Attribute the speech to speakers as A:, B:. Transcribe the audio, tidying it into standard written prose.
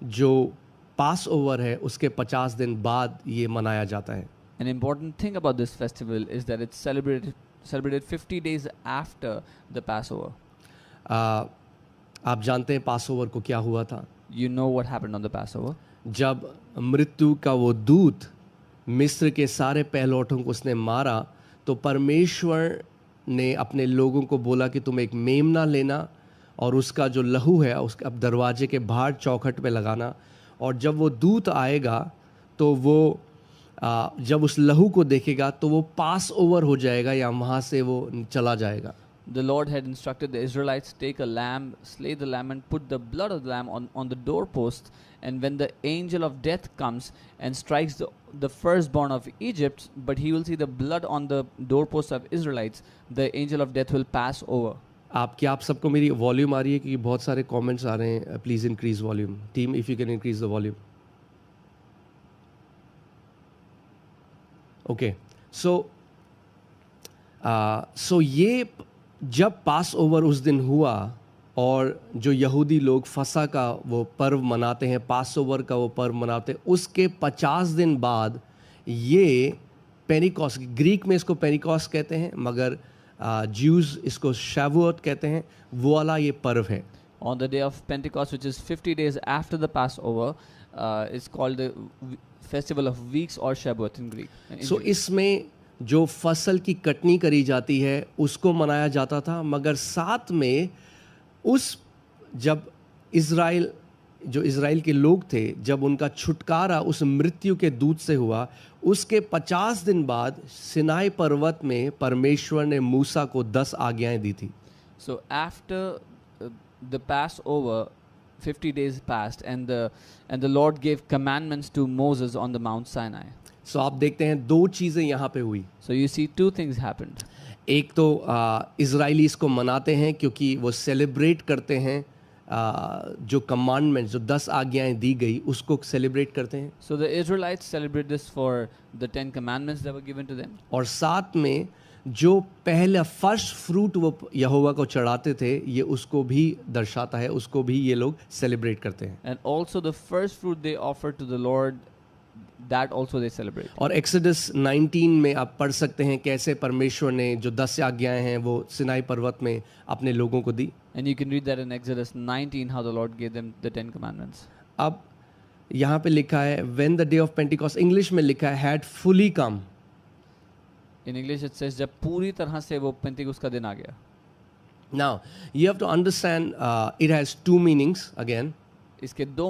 A: जो पास ओवर है उसके 50 दिन बाद ये मनाया जाता है।
B: An important thing about this festival is that it's celebrated 50 days after the Passover.
A: आप जानते हैं पास ओवर को क्या हुआ था?
B: You know what happened on the Passover?
A: जब मृत्यु का वो दूत मिस्र के सारे पहलौठों को उसने मारा, तो परमेश्वर ने अपने लोगों को बोला कि तुम एक मेमना लेना और उसका जो लहू है उसके अब दरवाजे के बाहर चौखट पे लगाना, और जब वो दूत आएगा तो वो जब उस लहू को देखेगा तो वो पास ओवर हो जाएगा या वहाँ से वो चला जाएगा।
B: The Lord had instructed the Israelites, take a lamb, slay the lamb and put the blood of the lamb on the doorpost, and when the angel of death comes and strikes the firstborn of Egypt, but he will see the blood on the doorpost of Israelites, the angel of death will pass over.
A: आप सबको मेरी volume आ रही है? क्योंकि बहुत सारे comments आ रहे हैं, please increase volume. Team, if you can increase the volume. Okay, so ये जब पास ओवर उस दिन हुआ और जो यहूदी लोग फसा का वो पर्व मनाते हैं, पास ओवर का वो पर्व मनाते हैं, उसके 50 दिन बाद ये पेनिकॉस, ग्रीक में इसको पेनिकॉस कहते हैं मगर ज्यूज़ इसको शावुअत कहते हैं, वो वाला ये पर्व है।
B: On the day of Pentecost, which is 50 days after the Passover, it's called the festival of weeks or Shavuot in Greek.
A: So इसमें जो फसल की कटनी करी जाती है उसको मनाया जाता था, मगर साथ में उस जब इज़राइल के लोग थे, जब उनका छुटकारा उस मृत्यु के दूत से हुआ, उसके 50 दिन बाद सिनाई पर्वत में परमेश्वर ने मूसा को 10 आज्ञाएं दी थी।
B: So after the Passover, 50 days passed, and the Lord gave commandments to Moses on the Mount Sinai.
A: So आप देखते हैं दो चीज़ें यहाँ पे हुई।
B: So you see two things happened.
A: एक तो इज़राइली इसको मनाते हैं क्योंकि वो सेलिब्रेट करते हैं जो कमांडमेंट्स, जो 10 आज्ञाएं दी गई उसको सेलिब्रेट करते हैं।
B: So the Israelites celebrate this for the 10 commandments that were given to them.
A: और साथ में जो पहला फर्स्ट फ्रूट वो यहोवा को चढ़ाते थे, ये उसको भी दर्शाता है, उसको भी ये लोग सेलिब्रेट करते हैं।
B: And also the first fruit they offer to the Lord, that also they celebrate.
A: और एक्सोडस 19 में आप पढ़ सकते हैं कैसे परमेश्वर ने जो 10 आज्ञाएं हैं वो सिनाई पर्वत में अपने लोगों को दी।
B: And you can read that in Exodus 19 how the Lord gave them the 10 commandments.
A: अब यहाँ पे लिखा है when the day of Pentecost, English में लिखा है had fully come.
B: In English it says जब पूरी तरह से वो पेंटिकोस्ट का दिन आ गया.
A: Now you have to understand it has two meanings again.
B: इसके दो